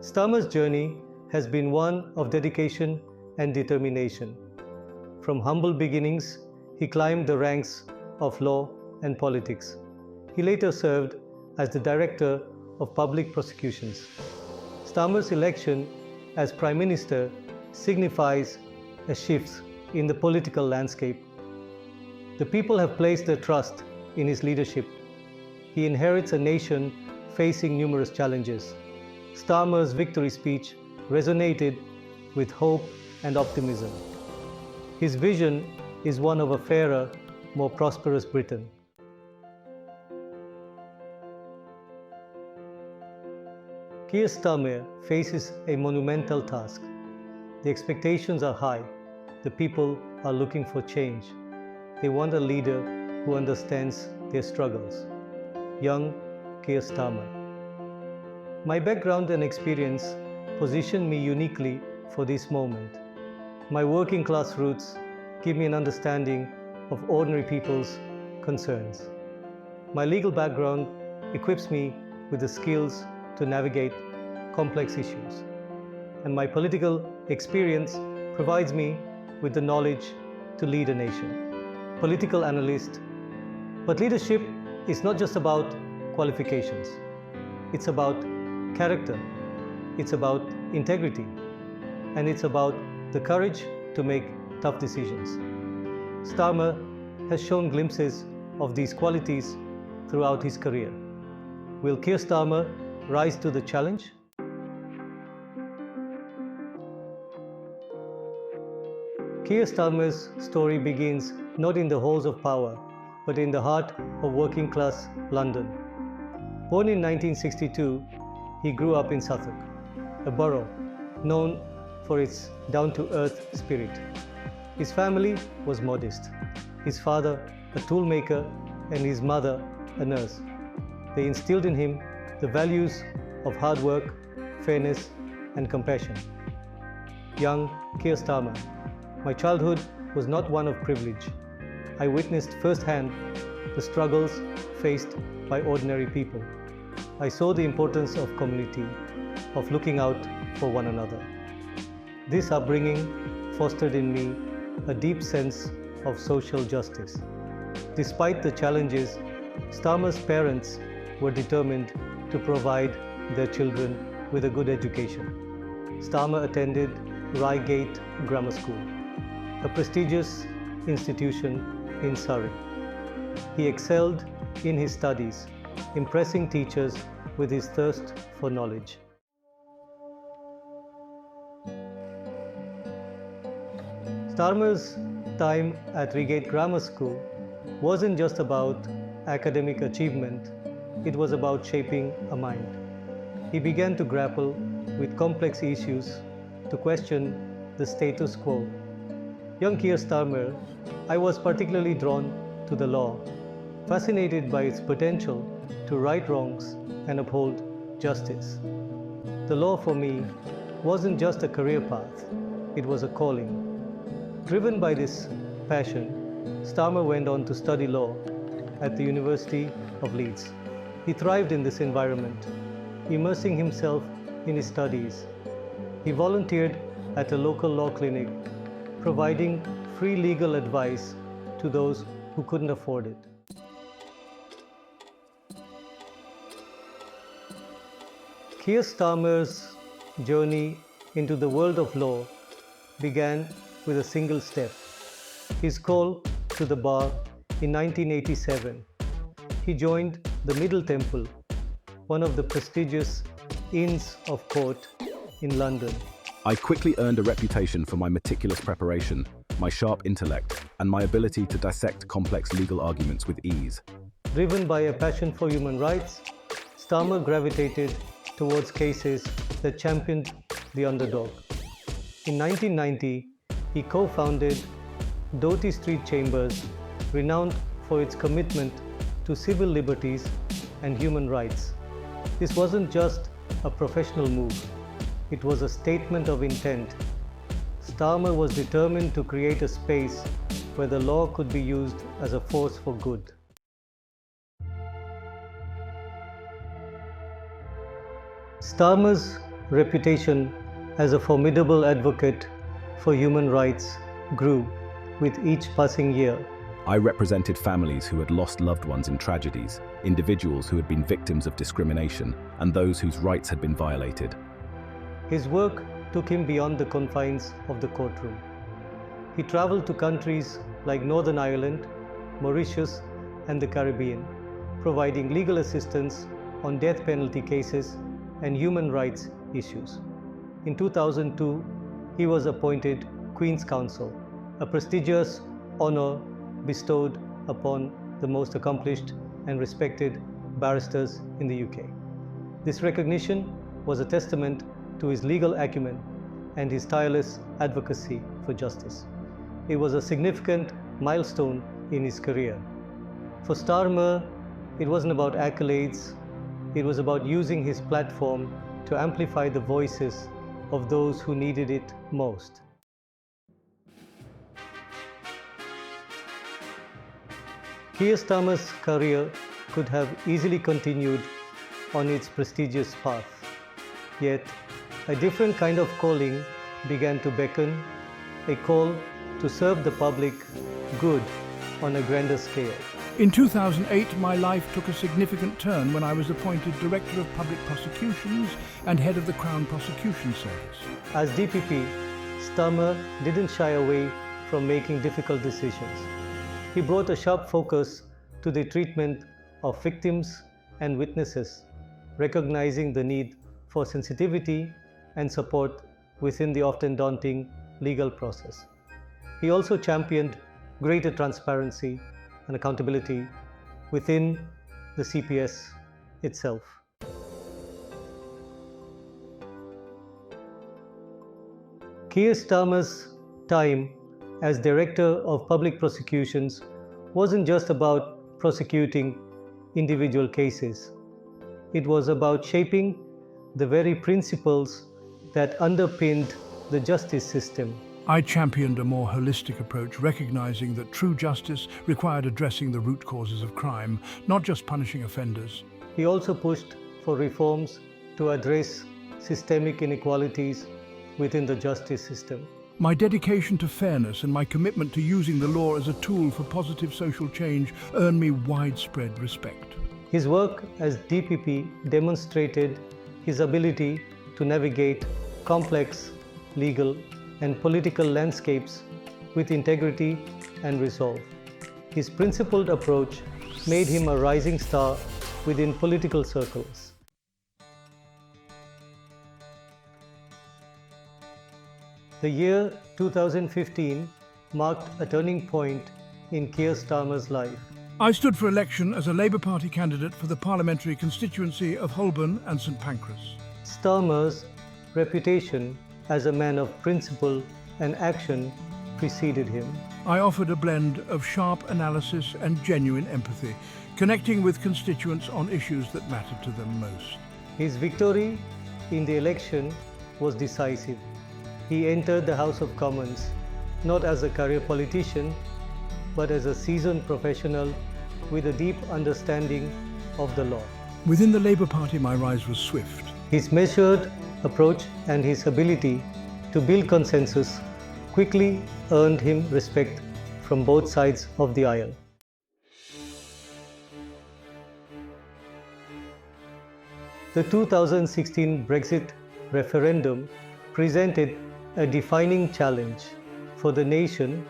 Starmer's journey has been one of dedication and determination. From humble beginnings, he climbed the ranks of law and politics. He later served as the Director of Public Prosecutions. Starmer's election as Prime Minister signifies a shift in the political landscape. The people have placed their trust in his leadership. He inherits a nation facing numerous challenges. Starmer's victory speech resonated with hope and optimism. His vision is one of a fairer, more prosperous Britain. Keir Starmer faces a monumental task. The expectations are high. The people are looking for change. They want a leader who understands their struggles. Young Keir Starmer. My background and experience position me uniquely for this moment. My working class roots give me an understanding of ordinary people's concerns. My legal background equips me with the skills to navigate complex issues. And my political experience provides me with the knowledge to lead a nation. Political analyst. But leadership is not just about qualifications. It's about character. It's about integrity. And it's about the courage to make tough decisions. Starmer has shown glimpses of these qualities throughout his career. Will Keir Starmer rise to the challenge? Keir Starmer's story begins not in the halls of power, but in the heart of working-class London. Born in 1962, he grew up in Suffolk, a borough known for its down-to-earth spirit. His family was modest. His father, a toolmaker, and his mother, a nurse. They instilled in him the values of hard work, fairness, and compassion. Young Keir Starmer. My childhood was not one of privilege. I witnessed firsthand the struggles faced by ordinary people. I saw the importance of community, of looking out for one another. This upbringing fostered in me a deep sense of social justice. Despite the challenges, Starmer's parents were determined to provide their children with a good education. Starmer attended Reigate Grammar School, a prestigious institution in Surrey. He excelled in his studies, impressing teachers with his thirst for knowledge. Starmer's time at Reigate Grammar School wasn't just about academic achievement, it was about shaping a mind. He began to grapple with complex issues, to question the status quo. Young Keir Starmer, I was particularly drawn to the law, fascinated by its potential to right wrongs and uphold justice. The law for me wasn't just a career path, it was a calling. Driven by this passion, Starmer went on to study law at the University of Leeds. He thrived in this environment, immersing himself in his studies. He volunteered at a local law clinic, providing free legal advice to those who couldn't afford it. Keir Starmer's journey into the world of law began with a single step, his call to the bar in 1987. He joined the Middle Temple, one of the prestigious Inns of Court in London. I quickly earned a reputation for my meticulous preparation, my sharp intellect, and my ability to dissect complex legal arguments with ease. Driven by a passion for human rights, Starmer gravitated towards cases that championed the underdog. In 1990, he co-founded Doughty Street Chambers, renowned for its commitment to civil liberties and human rights. This wasn't just a professional move, it was a statement of intent. Starmer was determined to create a space where the law could be used as a force for good. Starmer's reputation as a formidable advocate for human rights grew with each passing year. I represented families who had lost loved ones in tragedies, individuals who had been victims of discrimination, and those whose rights had been violated. His work took him beyond the confines of the courtroom. He traveled to countries like Northern Ireland, Mauritius, and the Caribbean, providing legal assistance on death penalty cases and human rights issues. In 2002, he was appointed Queen's Counsel, a prestigious honor bestowed upon the most accomplished and respected barristers in the UK. This recognition was a testament to his legal acumen and his tireless advocacy for justice. It was a significant milestone in his career. For Starmer, it wasn't about accolades, it was about using his platform to amplify the voices of those who needed it most. Keir Starmer's career could have easily continued on its prestigious path. Yet, a different kind of calling began to beckon, a call to serve the public good on a grander scale. In 2008, my life took a significant turn when I was appointed Director of Public Prosecutions and Head of the Crown Prosecution Service. As DPP, Starmer didn't shy away from making difficult decisions. He brought a sharp focus to the treatment of victims and witnesses, recognizing the need for sensitivity and support within the often daunting legal process. He also championed greater transparency and accountability within the CPS itself. Keir Starmer's time as Director of Public Prosecutions wasn't just about prosecuting individual cases. It was about shaping the very principles that underpinned the justice system. I championed a more holistic approach, recognizing that true justice required addressing the root causes of crime, not just punishing offenders. He also pushed for reforms to address systemic inequalities within the justice system. My dedication to fairness and my commitment to using the law as a tool for positive social change earned me widespread respect. His work as DPP demonstrated his ability to navigate complex legal and political landscapes with integrity and resolve. His principled approach made him a rising star within political circles. The year 2015 marked a turning point in Keir Starmer's life. I stood for election as a Labour Party candidate for the parliamentary constituency of Holborn and St Pancras. Starmer's reputation as a man of principle and action preceded him. I offered a blend of sharp analysis and genuine empathy, connecting with constituents on issues that mattered to them most. His victory in the election was decisive. He entered the House of Commons not as a career politician, but as a seasoned professional with a deep understanding of the law. Within the Labour Party, my rise was swift. His measured approach and his ability to build consensus quickly earned him respect from both sides of the aisle. The 2016 Brexit referendum presented a defining challenge for the nation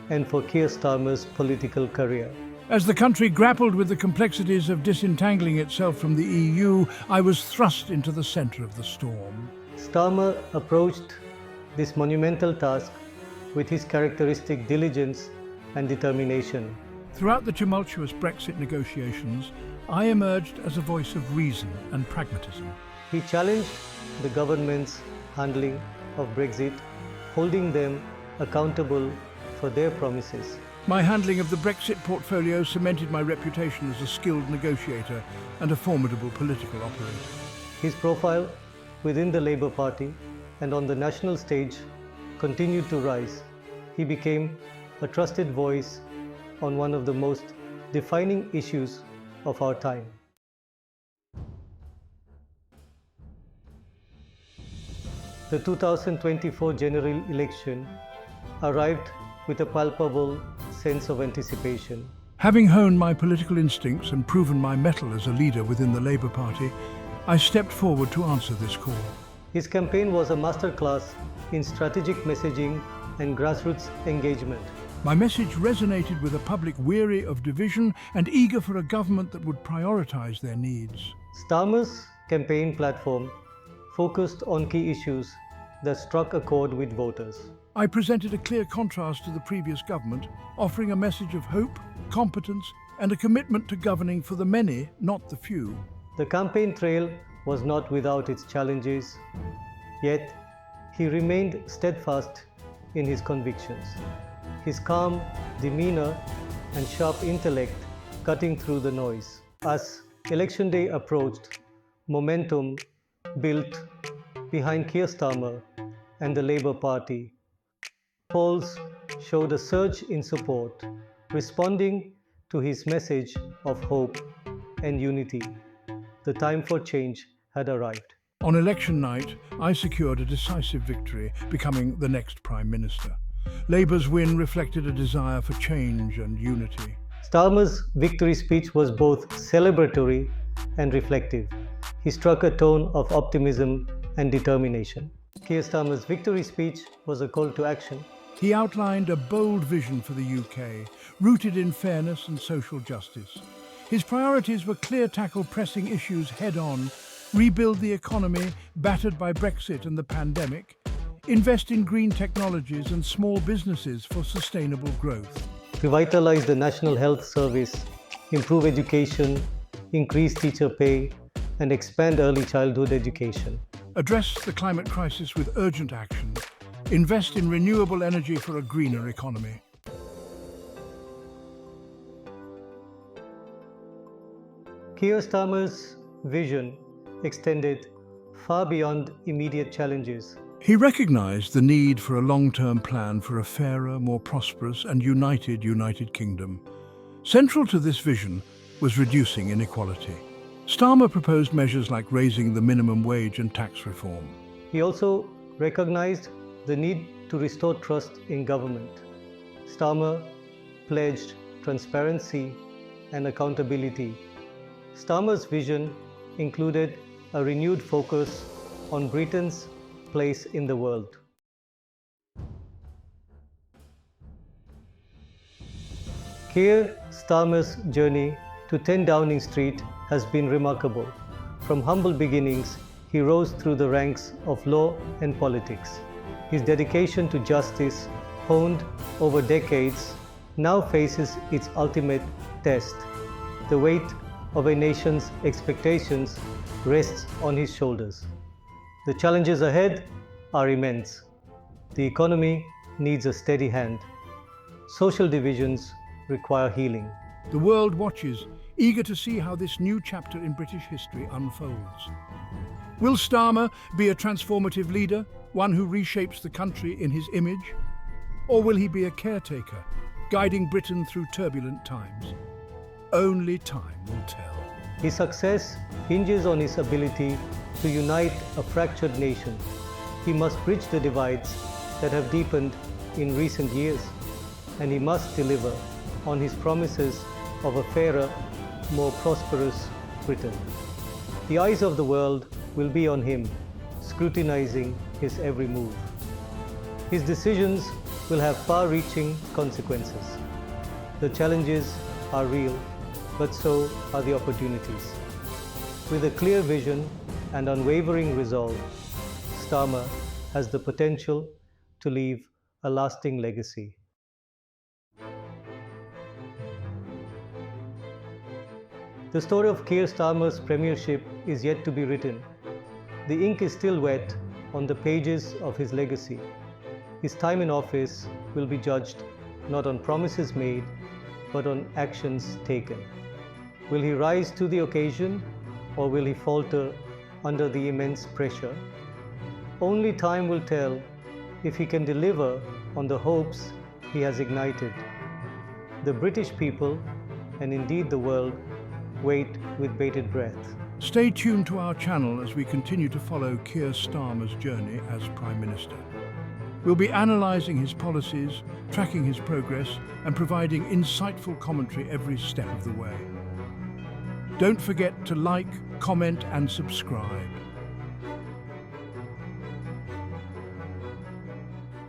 and for Keir Starmer's political career. As the country grappled with the complexities of disentangling itself from the EU, I was thrust into the centre of the storm. Starmer approached this monumental task with his characteristic diligence and determination. Throughout the tumultuous Brexit negotiations, I emerged as a voice of reason and pragmatism. He challenged the government's handling of Brexit, holding them accountable for their promises. My handling of the Brexit portfolio cemented my reputation as a skilled negotiator and a formidable political operator. His profile within the Labour Party and on the national stage continued to rise. He became a trusted voice on one of the most defining issues of our time. The 2024 general election arrived with a palpable sense of anticipation. Having honed my political instincts and proven my mettle as a leader within the Labour Party, I stepped forward to answer this call. His campaign was a masterclass in strategic messaging and grassroots engagement. My message resonated with a public weary of division and eager for a government that would prioritise their needs. Starmer's campaign platform focused on key issues that struck a chord with voters. I presented a clear contrast to the previous government, offering a message of hope, competence, and a commitment to governing for the many, not the few. The campaign trail was not without its challenges, yet he remained steadfast in his convictions. His calm demeanor and sharp intellect cutting through the noise. As election day approached, momentum built behind Keir Starmer and the Labour Party. Polls showed a surge in support, responding to his message of hope and unity. The time for change had arrived. On election night, I secured a decisive victory, becoming the next Prime Minister. Labour's win reflected a desire for change and unity. Starmer's victory speech was both celebratory and reflective. He struck a tone of optimism and determination. Keir Starmer's victory speech was a call to action. He outlined a bold vision for the UK, rooted in fairness and social justice. His priorities were clear: tackle pressing issues head-on, rebuild the economy battered by Brexit and the pandemic, invest in green technologies and small businesses for sustainable growth. Revitalize the National Health Service, improve education, increase teacher pay, and expand early childhood education. Address the climate crisis with urgent action. Invest in renewable energy for a greener economy. Keir Starmer's vision extended far beyond immediate challenges. He recognised the need for a long-term plan for a fairer, more prosperous and United Kingdom. Central to this vision was reducing inequality. Starmer proposed measures like raising the minimum wage and tax reform. He also recognized the need to restore trust in government. Starmer pledged transparency and accountability. Starmer's vision included a renewed focus on Britain's place in the world. Keir Starmer's journey to 10 Downing Street has been remarkable. From humble beginnings, he rose through the ranks of law and politics. His dedication to justice, honed over decades, now faces its ultimate test. The weight of a nation's expectations rests on his shoulders. The challenges ahead are immense. The economy needs a steady hand. Social divisions require healing. The world watches, eager to see how this new chapter in British history unfolds. Will Starmer be a transformative leader, one who reshapes the country in his image? Or will he be a caretaker, guiding Britain through turbulent times? Only time will tell. His success hinges on his ability to unite a fractured nation. He must bridge the divides that have deepened in recent years, and he must deliver on his promises of a fairer, more prosperous Britain. The eyes of the world will be on him, scrutinizing his every move. His decisions will have far-reaching consequences. The challenges are real, but so are the opportunities. With a clear vision and unwavering resolve, Starmer has the potential to leave a lasting legacy. The story of Keir Starmer's premiership is yet to be written. The ink is still wet on the pages of his legacy. His time in office will be judged not on promises made, but on actions taken. Will he rise to the occasion, or will he falter under the immense pressure? Only time will tell if he can deliver on the hopes he has ignited. The British people, and indeed the world, wait with bated breath. Stay tuned to our channel as we continue to follow Keir Starmer's journey as Prime Minister. We'll be analysing his policies, tracking his progress, and providing insightful commentary every step of the way. Don't forget to like, comment, and subscribe.